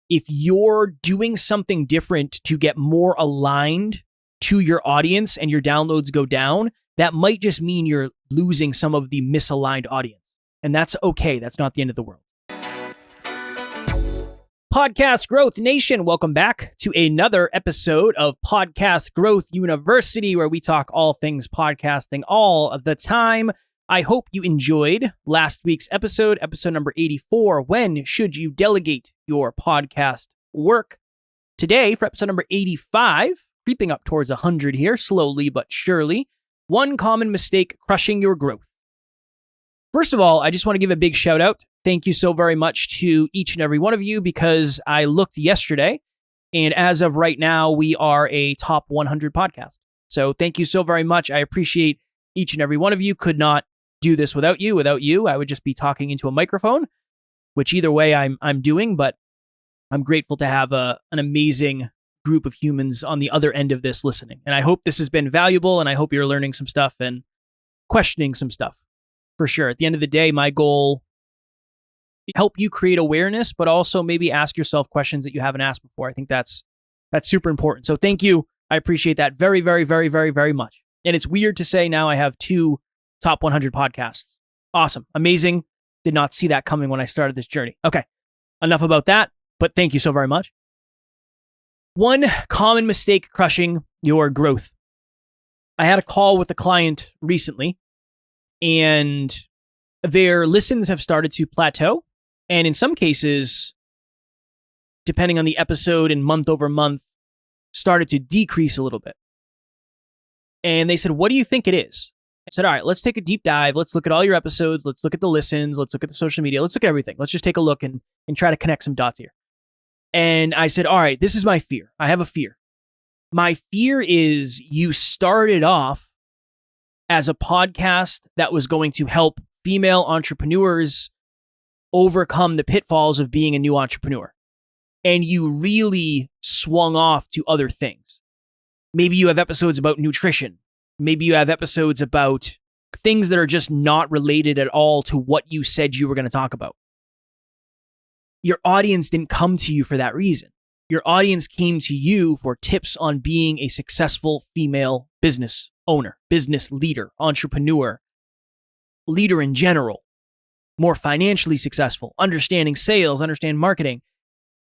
If you're doing something different to get more aligned to your audience and your downloads go down, that might just mean you're losing some of the misaligned audience. And that's okay. That's not the end of the world. Podcast Growth Nation, welcome back to another episode of Podcast Growth University, where we talk all things podcasting all of the time. I hope you enjoyed last week's episode number 84, When Should You Delegate Your Podcast Work? Today, for episode number 85, creeping up towards 100 here, slowly but surely, one common mistake crushing your growth. First of all, I just want to give a big shout out. Thank you so very much to each and every one of you, because I looked yesterday, and as of right now, we are a top 100 podcast. So thank you so very much. I appreciate each and every one of you. Could not do this without you. Without you, I would just be talking into a microphone, which either way I'm doing, but I'm grateful to have an amazing group of humans on the other end of this listening. And I hope this has been valuable, and I hope you're learning some stuff and questioning some stuff. For sure. At the end of the day, my goal is to help you create awareness, but also maybe ask yourself questions that you haven't asked before. I think that's super important. So thank you. I appreciate that very, very, very, very, very much. And it's weird to say now I have 2 top 100 podcasts. Awesome. Amazing. Did not see that coming when I started this journey. Okay. Enough about that, but thank you so very much. One common mistake crushing your growth. I had a call with a client recently, and their listens have started to plateau. And in some cases, depending on the episode and month over month, started to decrease a little bit. And they said, what do you think it is? I said, all right, let's take a deep dive. Let's look at all your episodes. Let's look at the listens. Let's look at the social media. Let's look at everything. Let's just take a look and try to connect some dots here. And I said, all right, this is my fear. I have a fear. My fear is you started off as a podcast that was going to help female entrepreneurs overcome the pitfalls of being a new entrepreneur. And you really swung off to other things. Maybe you have episodes about nutrition. Maybe you have episodes about things that are just not related at all to what you said you were going to talk about. Your audience didn't come to you for that reason. Your audience came to you for tips on being a successful female business owner, business leader, entrepreneur, leader in general, more financially successful, understanding sales, understand marketing.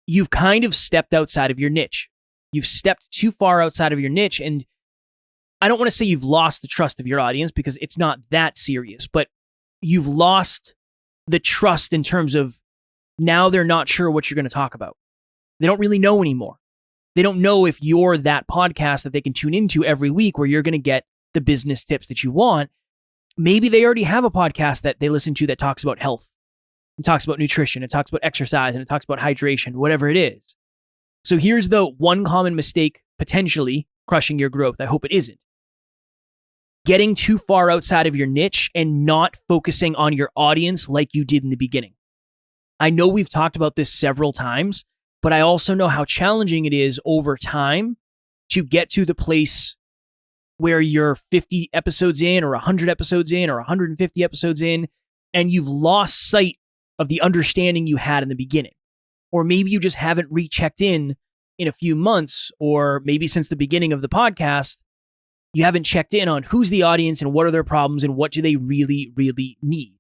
You've kind of stepped outside of your niche. You've stepped too far outside of your niche, and I don't want to say you've lost the trust of your audience, because it's not that serious, but you've lost the trust in terms of now they're not sure what you're going to talk about. They don't really know anymore. They don't know if you're that podcast that they can tune into every week where you're going to get the business tips that you want. Maybe they already have a podcast that they listen to that talks about health, it talks about nutrition, it talks about exercise, and it talks about hydration, whatever it is. So here's the one common mistake potentially crushing your growth. I hope it isn't. Getting too far outside of your niche and not focusing on your audience like you did in the beginning. I know we've talked about this several times, but I also know how challenging it is over time to get to the place where you're 50 episodes in or 100 episodes in or 150 episodes in, and you've lost sight of the understanding you had in the beginning. Or maybe you just haven't rechecked in a few months, or maybe since the beginning of the podcast, you haven't checked in on who's the audience and what are their problems and what do they really, really need.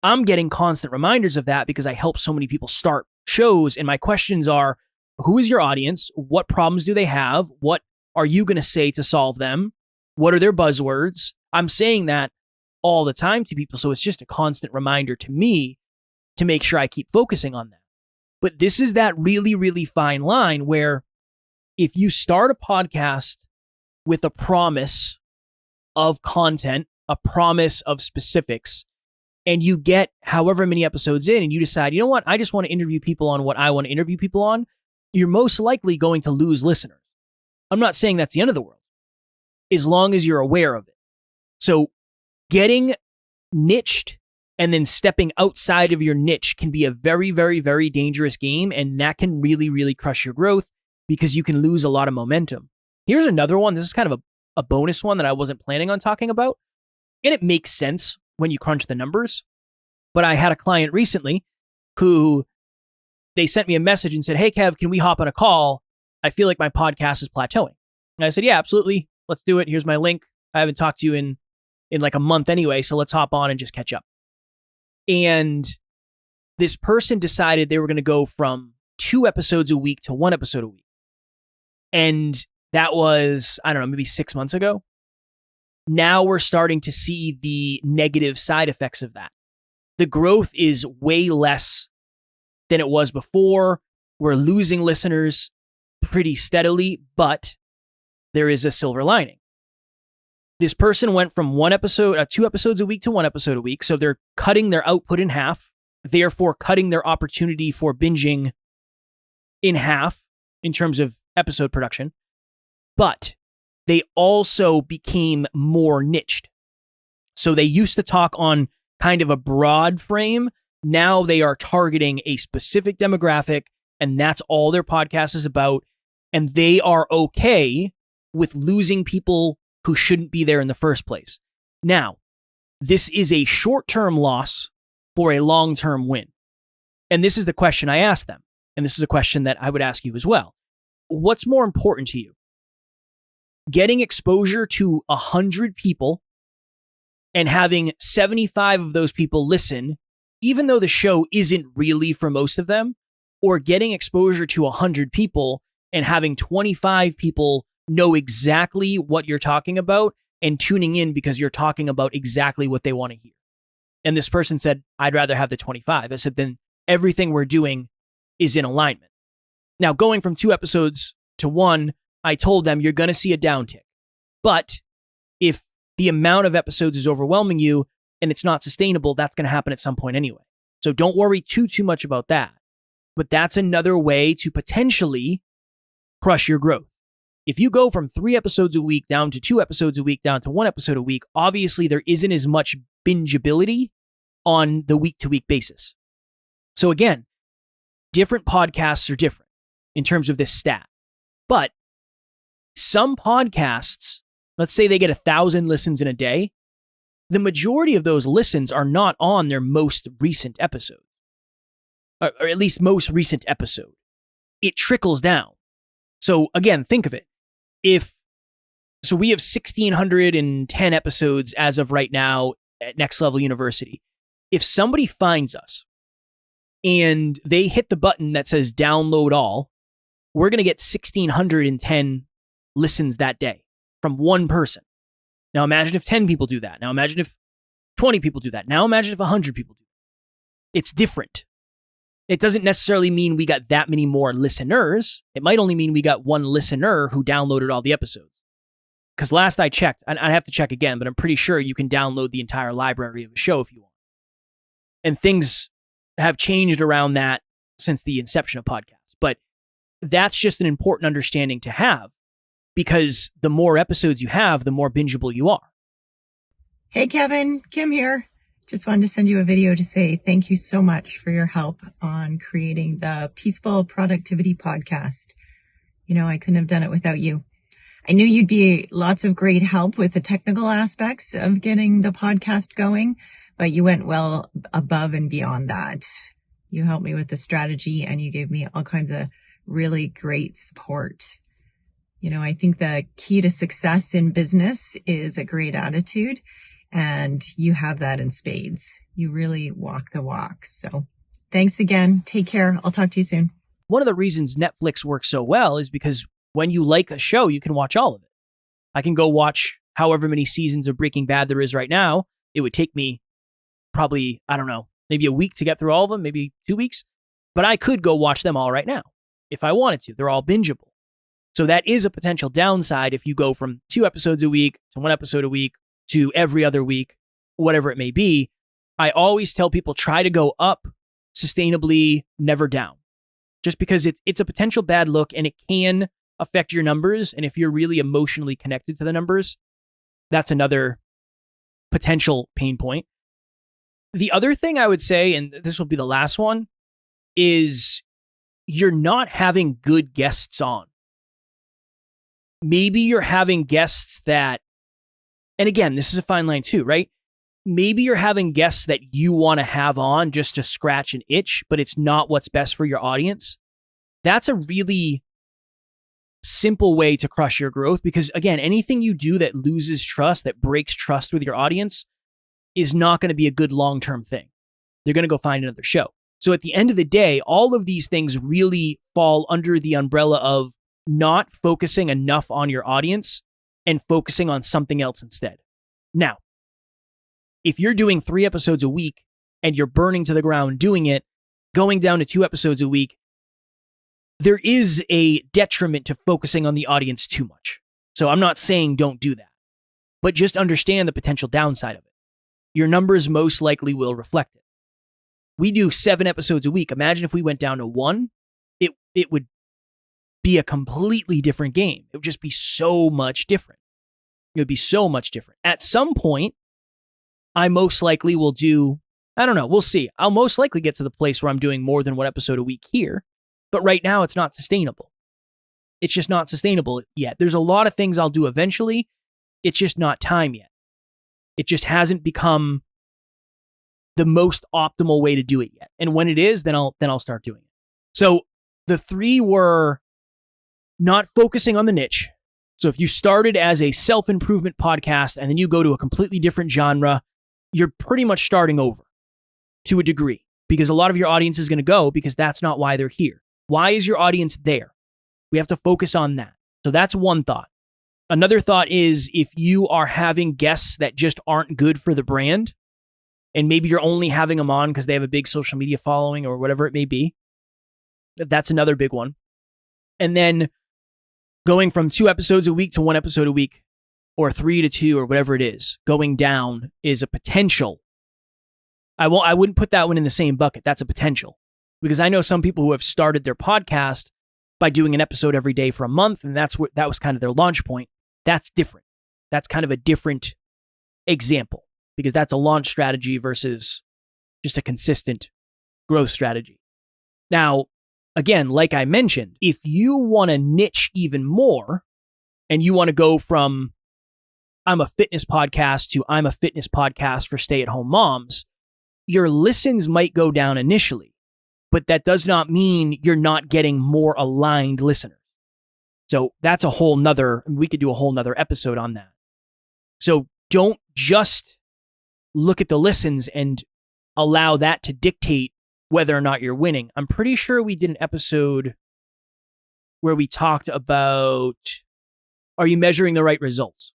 I'm getting constant reminders of that because I help so many people start shows, and my questions are, who is your audience? What problems do they have? What are you going to say to solve them? What are their buzzwords? I'm saying that all the time to people, so it's just a constant reminder to me to make sure I keep focusing on that. But this is that really, really fine line where if you start a podcast with a promise of content, a promise of specifics, and you get however many episodes in and you decide, you know what, I just want to interview people on what I want to interview people on, you're most likely going to lose listeners. I'm not saying that's the end of the world, as long as you're aware of it. So getting niched and then stepping outside of your niche can be a very, very, very dangerous game, and that can really, really crush your growth because you can lose a lot of momentum. Here's another one. This is kind of a bonus one that I wasn't planning on talking about, and it makes sense when you crunch the numbers. But I had a client recently who they sent me a message and said, hey, Kev, can we hop on a call? I feel like my podcast is plateauing. And I said, yeah, absolutely. Let's do it. Here's my link. I haven't talked to you in like a month anyway, so let's hop on and just catch up. And this person decided they were going to go from 2 episodes a week to 1 episode a week. And that was, I don't know, maybe 6 months ago. Now we're starting to see the negative side effects of that. The growth is way less than it was before. We're losing listeners pretty steadily, but there is a silver lining. This person went from 2 episodes a week to 1 episode a week. So they're cutting their output in half, therefore cutting their opportunity for binging in half in terms of episode production. But they also became more niched. So they used to talk on kind of a broad frame. Now they are targeting a specific demographic, and that's all their podcast is about. And they are okay with losing people who shouldn't be there in the first place. Now, this is a short-term loss for a long-term win. And this is the question I asked them. And this is a question that I would ask you as well. What's more important to you? Getting exposure to 100 people and having 75 of those people listen, even though the show isn't really for most of them, or getting exposure to 100 people and having 25 people know exactly what you're talking about and tuning in because you're talking about exactly what they want to hear. And this person said, I'd rather have the 25. I said, then everything we're doing is in alignment. Now, going from 2 episodes to 1, I told them you're going to see a downtick. But if the amount of episodes is overwhelming you and it's not sustainable, that's going to happen at some point anyway. So don't worry too much about that. But that's another way to potentially crush your growth. If you go from 3 episodes a week down to 2 episodes a week down to 1 episode a week, obviously there isn't as much bingeability on the week-to-week basis. So again, different podcasts are different in terms of this stat. But some podcasts, let's say they get 1,000 listens in a day, the majority of those listens are not on their most recent episode, or at least most recent episode. It trickles down. So again, think of it. So we have 1,610 episodes as of right now at Next Level University. If somebody finds us and they hit the button that says download all, we're going to get 1,610 listens that day from one person. Now imagine if 10 people do that. Now imagine if 20 people do that. Now imagine if 100 people do that. It's different. It doesn't necessarily mean we got that many more listeners. It might only mean we got one listener who downloaded all the episodes. Because last I checked, and I have to check again, but I'm pretty sure you can download the entire library of a show if you want. And things have changed around that since the inception of podcasts. But that's just an important understanding to have, because the more episodes you have, the more bingeable you are. Hey, Kevin, Kim here. Just wanted to send you a video to say thank you so much for your help on creating the Peaceful Productivity Podcast. You know, I couldn't have done it without you. I knew you'd be lots of great help with the technical aspects of getting the podcast going, but you went well above and beyond that. You helped me with the strategy and you gave me all kinds of really great support. You know, I think the key to success in business is a great attitude. And you have that in spades. You really walk the walk. So thanks again. Take care. I'll talk to you soon. One of the reasons Netflix works so well is because when you like a show, you can watch all of it. I can go watch however many seasons of Breaking Bad there is right now. It would take me probably, I don't know, maybe a week to get through all of them, maybe 2 weeks. But I could go watch them all right now if I wanted to. They're all bingeable. So that is a potential downside if you go from 2 episodes a week to 1 episode a week to every other week, whatever it may be. I always tell people try to go up sustainably, never down. Just because it's a potential bad look and it can affect your numbers. And if you're really emotionally connected to the numbers, that's another potential pain point. The other thing I would say, and this will be the last one, is you're not having good guests on. Maybe you're having guests that, and again, this is a fine line too, right? maybe you're having guests that you want to have on just to scratch an itch, but it's not what's best for your audience. That's a really simple way to crush your growth, because again, anything you do that loses trust, that breaks trust with your audience, is not going to be a good long-term thing. They're going to go find another show. So at the end of the day, all of these things really fall under the umbrella of not focusing enough on your audience and focusing on something else instead. Now, if you're doing 3 episodes a week and you're burning to the ground doing it, going down to 2 episodes a week, there is a detriment to focusing on the audience too much. So I'm not saying don't do that, but just understand the potential downside of it. Your numbers most likely will reflect it. We do 7 episodes a week. Imagine if we went down to 1, it would be a completely different game. It would just be so much different. It would be so much different. At some point, I most likely will do, I don't know, we'll see. I'll most likely get to the place where I'm doing more than 1 episode a week here. But right now, it's not sustainable. It's just not sustainable yet. There's a lot of things I'll do eventually. It's just not time yet. It just hasn't become the most optimal way to do it yet. And when it is, then I'll start doing it. So the 3 were not focusing on the niche. So if you started as a self-improvement podcast and then you go to a completely different genre, you're pretty much starting over to a degree, because a lot of your audience is going to go because that's not why they're here. Why is your audience there? We have to focus on that. So that's one thought. Another thought is, if you are having guests that just aren't good for the brand, and maybe you're only having them on because they have a big social media following or whatever it may be, that's another big one. And then going from 2 episodes a week to 1 episode a week, or 3 to 2 or whatever it is, going down is a potential. I wouldn't put that one in the same bucket. That's a potential. Because I know some people who have started their podcast by doing an episode every day for a month, and that was kind of their launch point. That's different. That's kind of a different example, because that's a launch strategy versus just a consistent growth strategy. Now, again, like I mentioned, if you want to niche even more and you want to go from I'm a fitness podcast to I'm a fitness podcast for stay-at-home moms, your listens might go down initially. But that does not mean you're not getting more aligned listeners. So that's we could do a whole nother episode on that. So don't just look at the listens and allow that to dictate whether or not you're winning. I'm pretty sure we did an episode where we talked about, are you measuring the right results?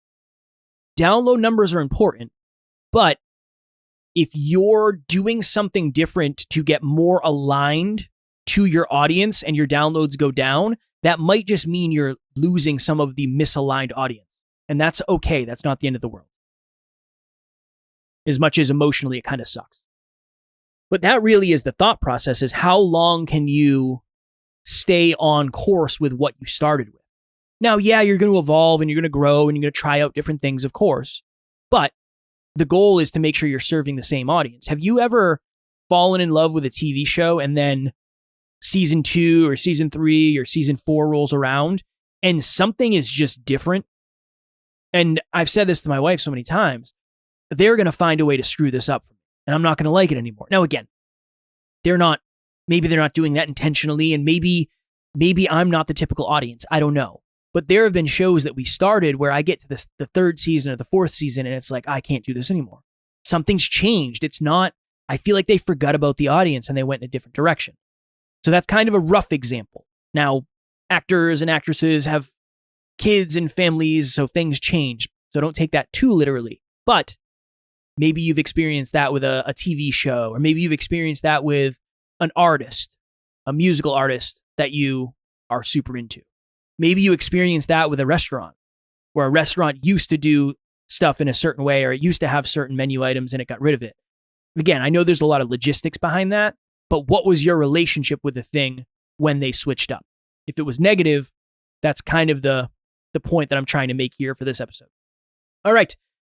Download numbers are important, but if you're doing something different to get more aligned to your audience and your downloads go down, that might just mean you're losing some of the misaligned audience. And that's okay. That's not the end of the world. As much as emotionally it kind of sucks. But that really is the thought process, is how long can you stay on course with what you started with? Now, yeah, you're going to evolve and you're going to grow and you're going to try out different things, of course. But the goal is to make sure you're serving the same audience. Have you ever fallen in love with a TV show and then season 2 or season 3 or season 4 rolls around and something is just different? And I've said this to my wife so many times, they're going to find a way to screw this up for me and I'm not going to like it anymore. Now, again, maybe they're not doing that intentionally, and maybe I'm not the typical audience. I don't know. But there have been shows that we started where I get to the 3rd season or the 4th season and it's like, I can't do this anymore. Something's changed. I feel like they forgot about the audience and they went in a different direction. So that's kind of a rough example. Now, actors and actresses have kids and families, so things change. So don't take that too literally. But maybe you've experienced that with a TV show, or maybe you've experienced that with an artist, a musical artist that you are super into. Maybe you experienced that with a restaurant, where a restaurant used to do stuff in a certain way, or it used to have certain menu items and it got rid of it. Again, I know there's a lot of logistics behind that, but what was your relationship with the thing when they switched up? If it was negative, that's kind of the point that I'm trying to make here for this episode. All right.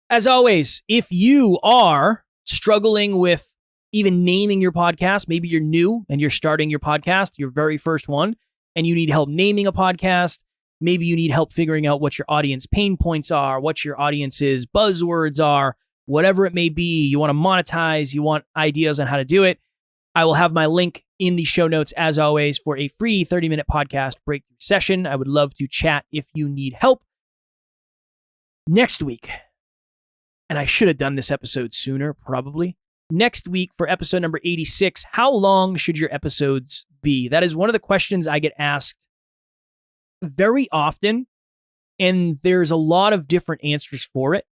As always, if you are struggling with even naming your podcast, maybe you're new and you're starting your podcast, your very first one, and you need help naming a podcast, maybe you need help figuring out what your audience pain points are, what your audience's buzzwords are, whatever it may be. You want to monetize, you want ideas on how to do it. I will have my link in the show notes, as always, for a free 30-minute podcast breakthrough session. I would love to chat if you need help. Next week, and I should have done this episode sooner, probably. Next week for episode number 86, how long should your episodes be? That is one of the questions I get asked very often, and there's a lot of different answers for it.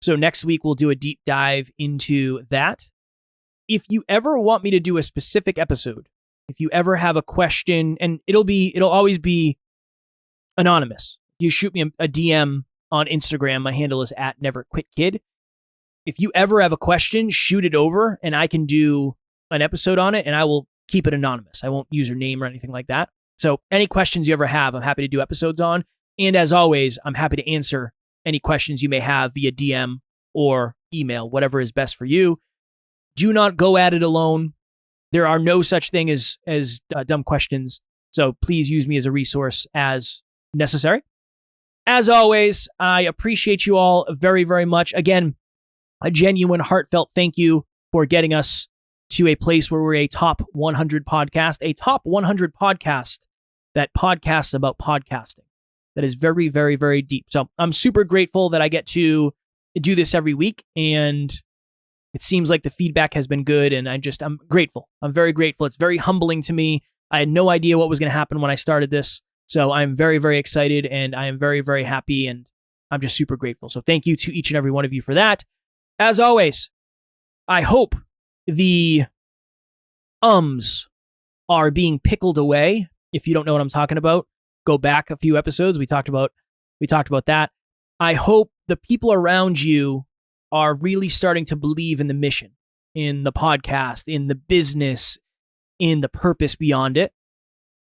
So next week, we'll do a deep dive into that. If you ever want me to do a specific episode, if you ever have a question, and it'll always be anonymous. You shoot me a DM on Instagram. My handle is @NeverQuitKid. If you ever have a question, shoot it over and I can do an episode on it, and I will keep it anonymous. I won't use your name or anything like that. So any questions you ever have, I'm happy to do episodes on. And as always, I'm happy to answer any questions you may have via DM or email, whatever is best for you. Do not go at it alone. There are no such thing as dumb questions. So please use me as a resource as necessary. As always, I appreciate you all very, very much. Again, a genuine, heartfelt thank you for getting us to a place where we're a top 100 podcast, that podcasts about podcasting. That is very, very, very deep. So I'm super grateful that I get to do this every week, and it seems like the feedback has been good, and I'm grateful. I'm very grateful. It's very humbling to me. I had no idea what was going to happen when I started this. So I'm very, very excited, and I am very, very happy, and I'm just super grateful. So thank you to each and every one of you for that. As always, I hope the ums are being pickled away. If you don't know what I'm talking about, go back a few episodes. We talked about that. I hope the people around you are really starting to believe in the mission, in the podcast, in the business, in the purpose beyond it.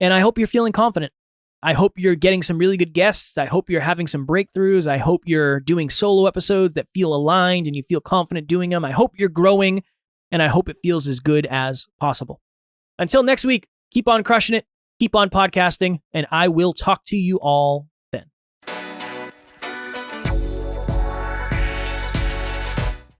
And I hope you're feeling confident. I hope you're getting some really good guests. I hope you're having some breakthroughs. I hope you're doing solo episodes that feel aligned and you feel confident doing them. I hope you're growing, and I hope it feels as good as possible. Until next week, keep on crushing it, keep on podcasting, and I will talk to you all